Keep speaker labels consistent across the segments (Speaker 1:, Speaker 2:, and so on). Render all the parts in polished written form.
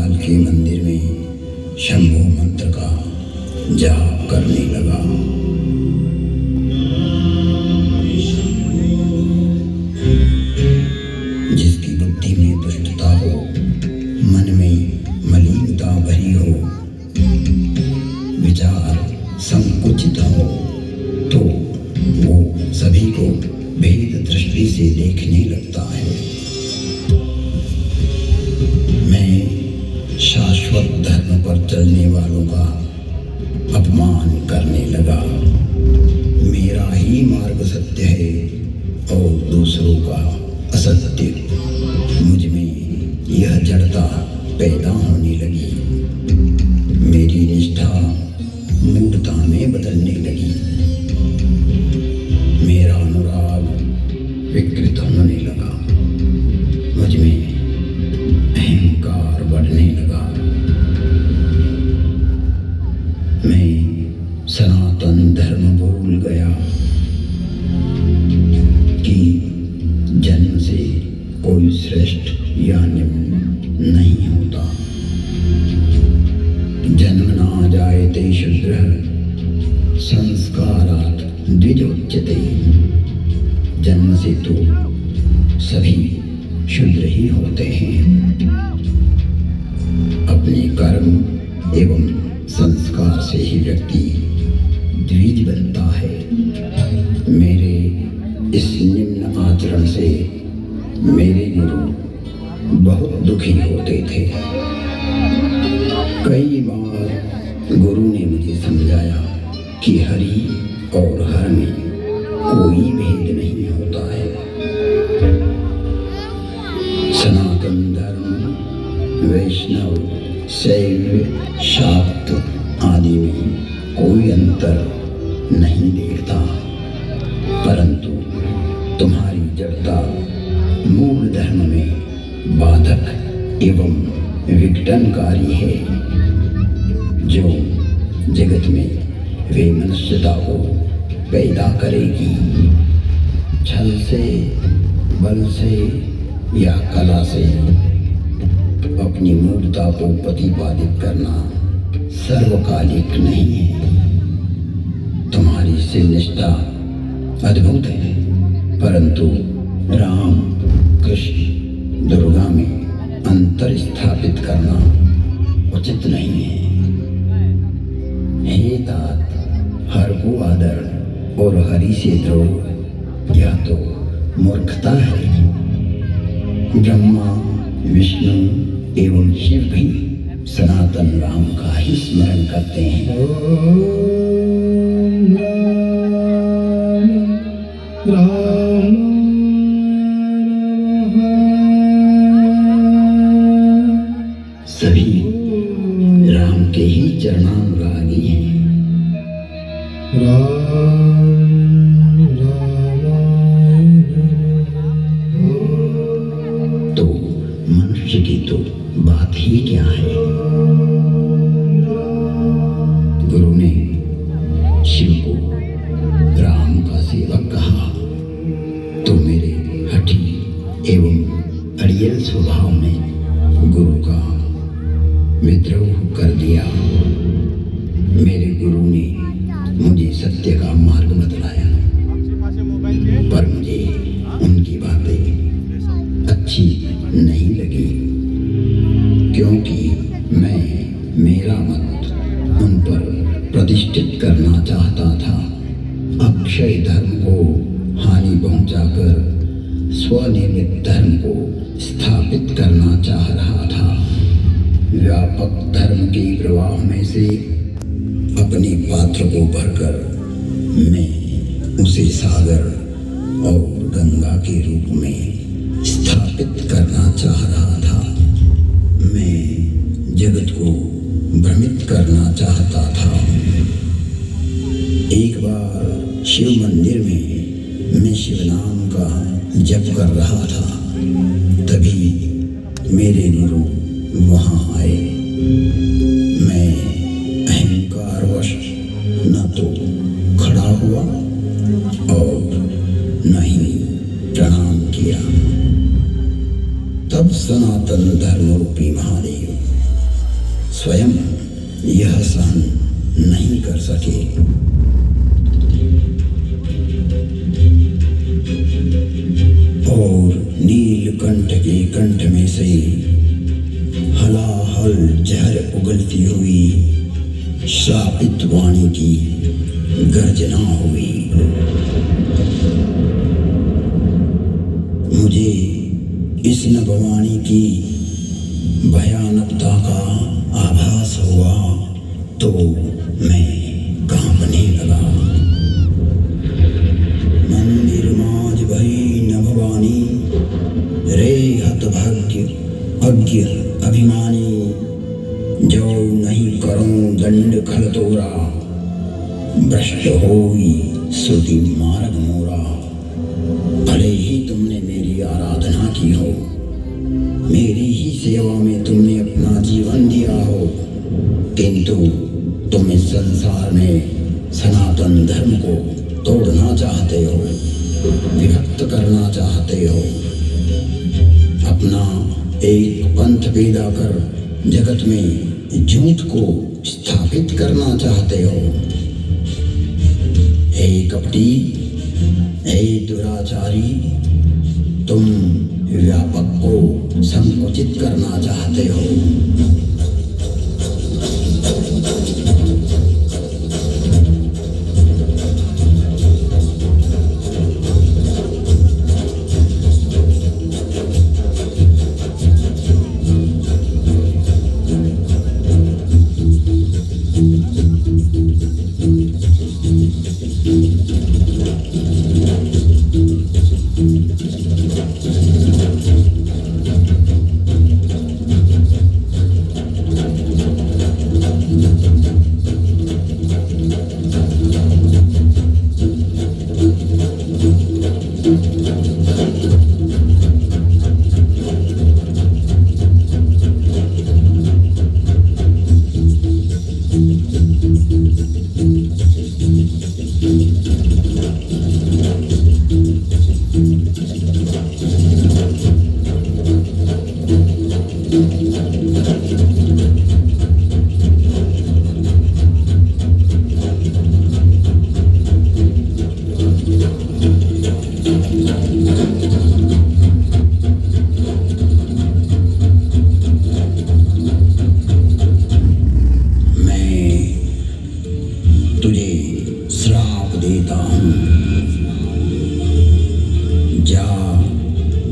Speaker 1: महाकाल के मंदिर में शंभु मंत्र का जाप करने लगा। जिसकी बुद्धि में दुष्टता हो, मन में मलिनता भरी हो, विचार संकुचित हो, तो वो सभी को भेद दृष्टि से देखने लगता है। मैं शाश्वत धर्म पर चलने वालों का अपमान करने लगा। मेरा ही मार्ग सत्य है और दूसरों का असत्य। मुझ में यह जड़ता पैदा होने लगी। मेरी निष्ठा मूढ़ता में बदलने लगी। मेरा अनुराग विकृत होने लगा। मुझ में अहंकार बढ़ने लगा। मैं सनातन धर्म भूल गया कि जन्म से कोई श्रेष्ठ या निम्न नहीं होता। जन्म ना जायते शूद्रः संस्कारात् द्विजोच्यते। जन्म से तो सभी शूद्र ही होते हैं। अपने कर्म एवं संस्कार से ही व्यक्ति द्विज बनता है। मेरे इस निम्न आचरण से मेरे गुरु बहुत दुखी होते थे। कई बार गुरु ने मुझे समझाया कि हरि और हर में कोई भेद नहीं होता है। सनातन धर्म, वैष्णव, शैव, शाक्त आदि में कोई अंतर नहीं देखता, परंतु तुम्हारी जड़ता मूल धर्म में बाधक एवं विघटनकारी है, जो जगत में वे मनुष्यता को पैदा करेगी। छल से, बल से या कला से अपनी मूर्खता को प्रतिपादित करना सर्वकालिक नहीं है। तुम्हारी से निष्ठा अद्भुत है, परंतु राम, कृष्ण, दुर्गा में अंतर स्थापित करना उचित नहीं है। हे तात, हर को आदर और हरि से द्रोह यह तो मूर्खता है। ब्रह्मा, विष्णु एवं शिव भी सनातन राम का ही स्मरण करते हैं। सभी राम के ही चरणानुरागी हैं। तो मनुष्य की तो बात ही क्या है। गुरु ने शिव को राम का सेवक कहा तो मेरे हठी एवं अड़ियल स्वभाव ने गुरु का विद्रोह कर दिया। मेरे गुरु ने मुझे सत्य का मार्ग बतलाया, पर मुझे उनकी बातें अच्छी नहीं लगी, क्योंकि मैं मेरा मत उन पर प्रतिष्ठित करना चाहता था। अक्षय धर्म को हानि पहुंचाकर स्वनिर्मित धर्म को स्थापित करना चाह रहा था। व्यापक धर्म के प्रवाह में से अपने पात्र को भरकर मैं उसे सागर और गंगा के रूप में स्थापित करना चाह रहा था। मैं जगत को भ्रमित करना चाहता था। एक बार शिव मंदिर में मैं शिव नाम का जप कर रहा था, तभी मेरे गुरु वहां आए। मैं अहंकारवश न तो खड़ा हुआ और न ही प्रणाम किया। तब सनातन धर्म रूपी महादेव स्वयं यह सहन नहीं कर सके। और नीलकंठ के कंठ में से हलाहल जहर उगलती हुई श्रापित वाणी की गर्जना हुई। मुझे इस नभवाणी की भयानकता का आभास हुआ तो मैं कांपने लगा। मंदिर माज भई नभवानी, रे हतभाग्य अज्ञ अभिमानी, जो नहीं करूं दंड खल तोरा, भ्रष्ट होई श्रुति मार्ग मोरा। भले ही तुमने मेरी आराधना की हो, मेरी ही सेवा में तुमने अपना जीवन दिया हो, किंतु तुम इस संसार में सनातन धर्म को तोड़ना चाहते हो, विभक्त करना चाहते हो, अपना एक पंथ पैदा कर जगत में झूठ को स्थापित करना चाहते हो। हे कपटी, हे दुराचारी, तुम व्यापक को संकुचित करना चाहते हो।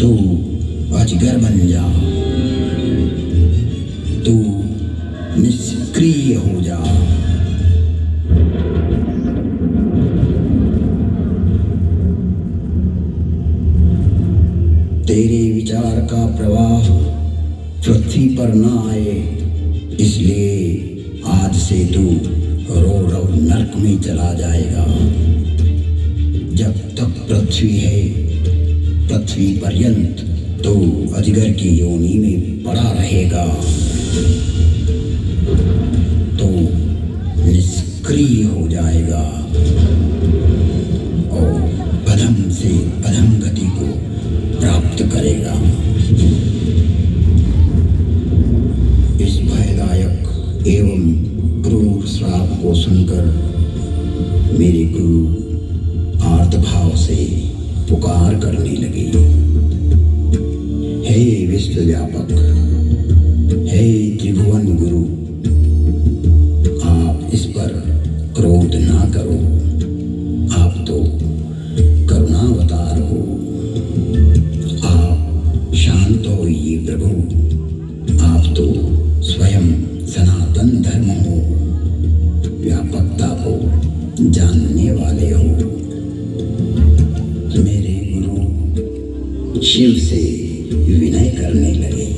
Speaker 1: तू अजगर बन जा, तू निष्क्रिय हो जा। तेरे विचार का प्रवाह पृथ्वी पर न आए, इसलिए आज से तू रो रो नरक में चला जाएगा। जब तक पृथ्वी है, पृथ्वी पर्यंत तो अजगर की योनि में पड़ा रहेगा, तो निष्क्रिय हो जाएगा और अधम से अधम गति को प्राप्त करेगा। इस भयदायक एवं क्रूर श्राप को सुनकर मेरे गुरु आर्तभाव से पुकार करने लगे, हे विश्वव्यापक, हे त्रिभुवन गुरु, आप इस पर क्रोध ना करो, आप तो करुणावतार हो। आप शांत होइए प्रभु, आप तो स्वयं सनातन धर्म हो, व्यापकता को जानने वाले हो। मेरे गुरु शिव से विनय करने लगे।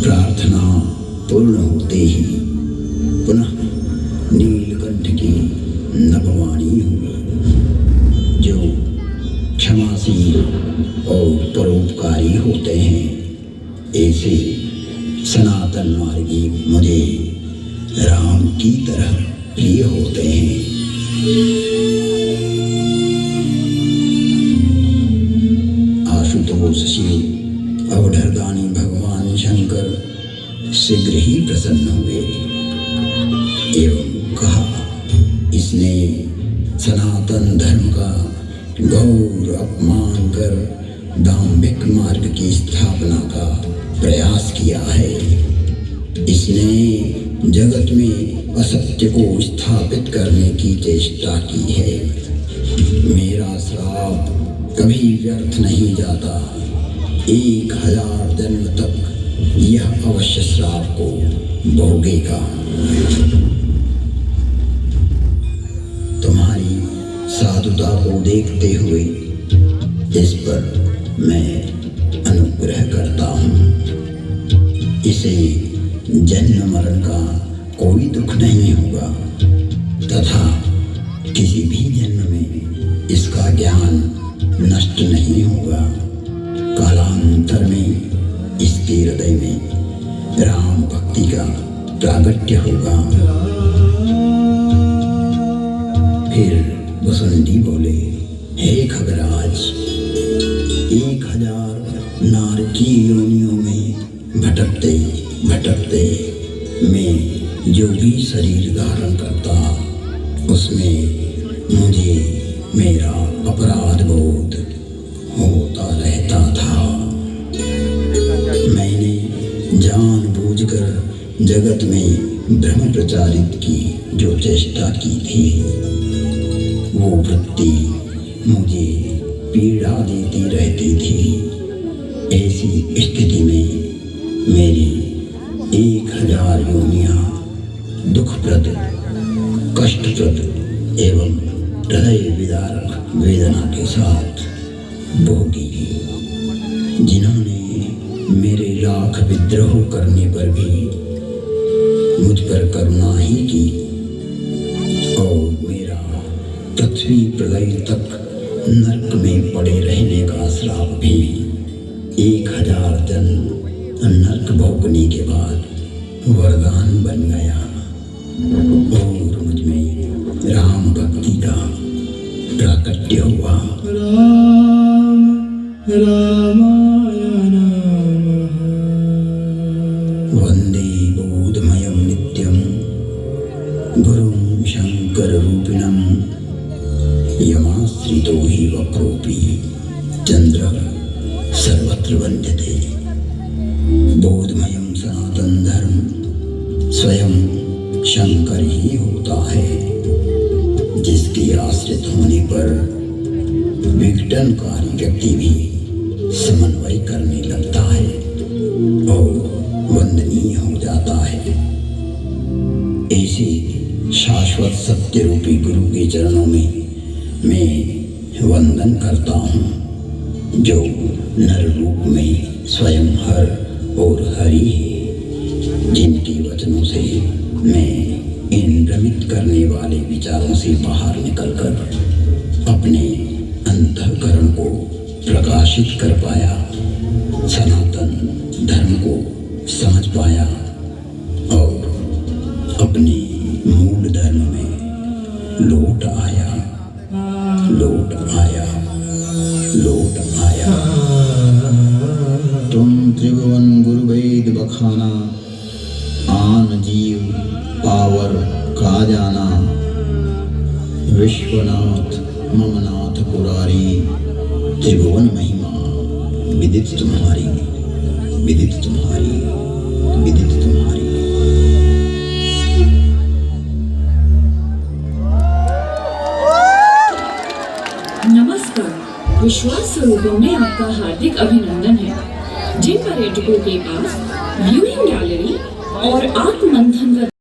Speaker 1: प्रार्थना पूर्ण होते ही सनातन मार्गी मुझे राम की तरह प्रिय होते हैं। आशुतोष शिव अवधरदानी भगवान शंकर शीघ्र ही प्रसन्न हुए एवं कहा, इसने सनातन धर्म का घोर अपमान कर दाम्भिक मार्ग की स्थापना का प्रयास किया है। इसने जगत में असत्य को स्थापित करने की चेष्टा की है। मेरा श्राप कभी व्यर्थ नहीं जाता। 1000 जन्म तक यह अवश्य श्राप को भोगेगा। तुम्हारी साधुता को देखते हुए इस पर मैं अनुग्रह करता हूँ। इसे जन्म मरण का कोई दुख नहीं होगा तथा किसी भी जन्म में इसका ज्ञान नष्ट नहीं होगा। कालांतर में इसके हृदय में राम भक्ति का प्रागट्य होगा। फिर वसुंधी बोले, हे खगराज, 1000 नारकी योनियों में भटकते भटकते मैं जो भी शरीर धारण करता उसमें मुझे मेरा अपराध बोध होता रहता था। मैंने जानबूझकर जगत में भ्रम प्रचारित की जो चेष्टा की थी वो वृत्ति मुझे पीड़ा देती रहती थी। ऐसी स्थिति में मेरी 1000 योनियां दुखप्रद, कष्टप्रद एवं हृदय विदारक वेदना के साथ भोगी। जिन्होंने मेरे लाख विद्रोह करने पर भी मुझ पर करुणा ही की और मेरा पृथ्वी प्रलय तक नरक में पड़े रहने का श्राप भी 1000 जन्म नरक भोगने के बाद वरदान बन गया और मुझ में राम भक्ति का प्राकट्य हुआ।
Speaker 2: राम रामाय नमः।
Speaker 1: वंदे बोधमयं नित्यं गुरुं शंकर रूपिणं यमाश्रितो हि वक्रोऽपि चंद्र सर्वत्र वंद्यते। बोधमयं सनातन धर्म स्वयं शंकर ही होता है, जिसके आश्रित होने पर विघटनकारी व्यक्ति भी समन्वय करने लगता है और वंदनीय हो जाता है। ऐसे शाश्वत सत्य रूपी गुरु के चरणों में मैं वंदन करता हूँ, जो नर रूप में स्वयं हर और हरि है, जिनके वचनों से मैं इन भ्रमित करने वाले विचारों से बाहर निकलकर अपने अंतःकरण को प्रकाशित कर पाया, सनातन धर्म को समझ पाया और अपने मूल धर्म में लौट आया। तुम त्रिभुवन गुरु वेद बखाना, आन जीव पावर का जाना। विश्वनाथ ममनाथ पुरारी, त्रिभुवन महिमा विदित तुम्हारी, विदित तुम्हारी, विदित तुम्हारी।
Speaker 3: नमस्कार। विश्वास स्वरूपों में आपका हार्दिक अभिनंदन है। जिन पर्यटकों के पास व्यूइंग गैलरी और आत्ममंथन का